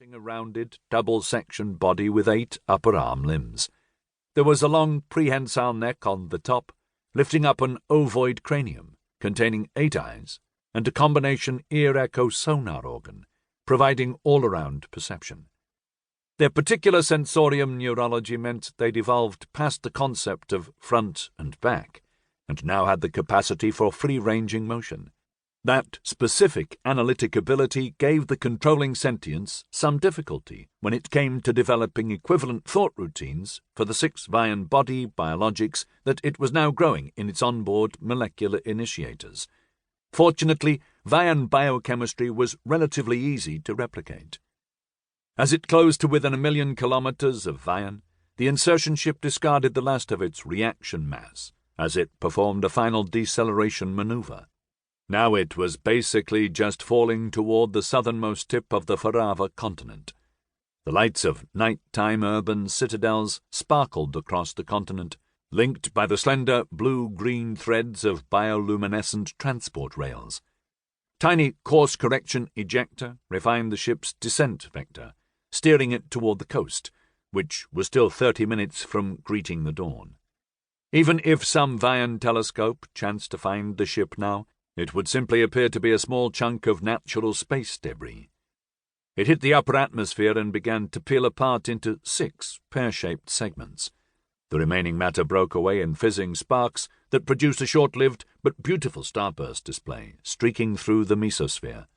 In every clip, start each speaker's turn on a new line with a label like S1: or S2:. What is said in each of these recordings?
S1: A rounded, double-sectioned body with 8 upper arm limbs. There was a long prehensile neck on the top, lifting up an ovoid cranium containing 8 eyes and a combination ear-echo sonar organ, providing all-around perception. Their particular sensorium neurology meant they'd evolved past the concept of front and back, and now had the capacity for free-ranging motion. That specific analytic ability gave the controlling sentience some difficulty when it came to developing equivalent thought routines for the 6 Vian body biologics that it was now growing in its onboard molecular initiators. Fortunately, Vian biochemistry was relatively easy to replicate. As it closed to within 1 million kilometers of Vian, the insertion ship discarded the last of its reaction mass as it performed a final deceleration maneuver. Now it was basically just falling toward the southernmost tip of the Farava continent. The lights of nighttime urban citadels sparkled across the continent, linked by the slender blue-green threads of bioluminescent transport rails. Tiny course-correction ejector refined the ship's descent vector, steering it toward the coast, which was still 30 minutes from greeting the dawn. Even if some Vian telescope chanced to find the ship now, it would simply appear to be a small chunk of natural space debris. It hit the upper atmosphere and began to peel apart into 6 pear-shaped segments. The remaining matter broke away in fizzing sparks that produced a short-lived but beautiful starburst display streaking through the mesosphere.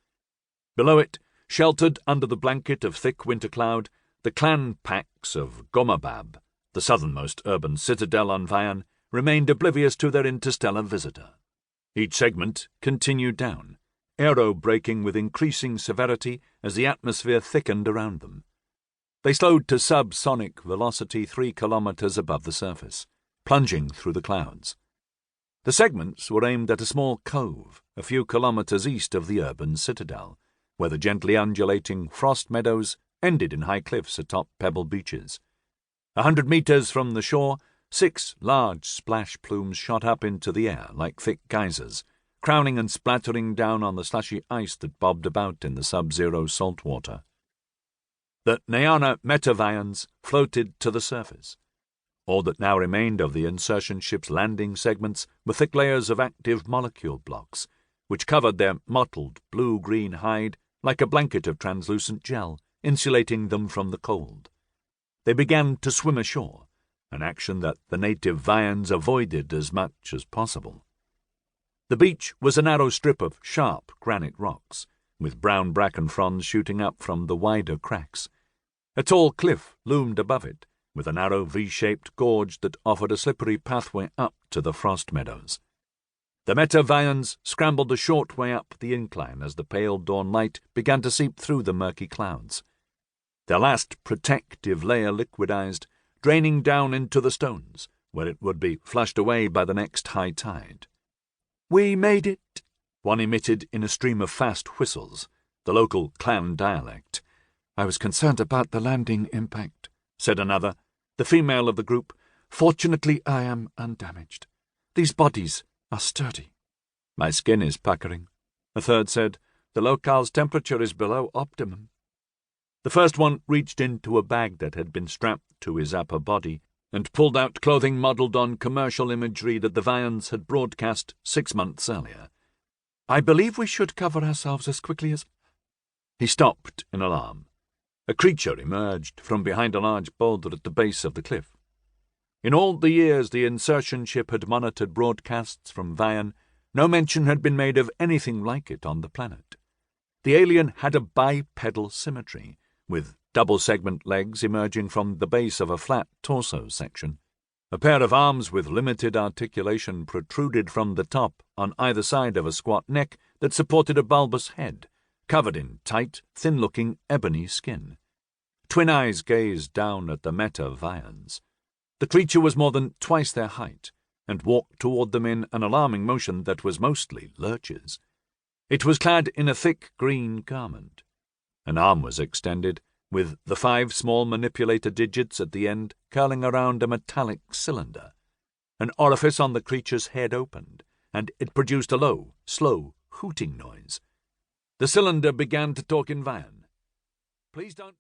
S1: Below it, sheltered under the blanket of thick winter cloud, the clan packs of Gomabab, the southernmost urban citadel on Vian, remained oblivious to their interstellar visitor. Each segment continued down, aero-braking with increasing severity as the atmosphere thickened around them. They slowed to subsonic velocity 3 kilometers above the surface, plunging through the clouds. The segments were aimed at a small cove a few kilometers east of the urban citadel, where the gently undulating frost meadows ended in high cliffs atop pebble beaches. 100 meters from the shore, 6 large splash plumes shot up into the air like thick geysers, crowning and splattering down on the slushy ice that bobbed about in the sub-zero salt water. The Nayana metavians floated to the surface. All that now remained of the insertion ship's landing segments were thick layers of active molecule blocks, which covered their mottled blue-green hide like a blanket of translucent gel, insulating them from the cold. They began to swim ashore, an action that the native Vians avoided as much as possible. The beach was a narrow strip of sharp granite rocks, with brown bracken fronds shooting up from the wider cracks. A tall cliff loomed above it, with a narrow V-shaped gorge that offered a slippery pathway up to the frost meadows. The Metavians scrambled a short way up the incline as the pale dawn light began to seep through the murky clouds. Their last protective layer liquidized, draining down into the stones, where it would be flushed away by the next high tide. "We made it," one emitted in a stream of fast whistles, the local clan dialect. "I was concerned about the landing impact," said another, the female of the group. "Fortunately, I am undamaged. These bodies are sturdy." "My skin is puckering," a third said. "The locale's temperature is below optimum." The first one reached into a bag that had been strapped to his upper body and pulled out clothing modelled on commercial imagery that the Vians had broadcast 6 months earlier. "I believe we should cover ourselves as quickly as—" He stopped in alarm. A creature emerged from behind a large boulder at the base of the cliff. In all the years the insertion ship had monitored broadcasts from Vian, no mention had been made of anything like it on the planet. The alien had a bipedal symmetry, with double-segment legs emerging from the base of a flat torso section. A pair of arms with limited articulation protruded from the top on either side of a squat neck that supported a bulbous head, covered in tight, thin-looking ebony skin. Twin eyes gazed down at the Metavians. The creature was more than twice their height, and walked toward them in an alarming motion that was mostly lurches. It was clad in a thick green garment. An arm was extended, with the 5 small manipulator digits at the end curling around a metallic cylinder. An orifice on the creature's head opened, and it produced a low, slow, hooting noise. The cylinder began to talk in Vian. Please don't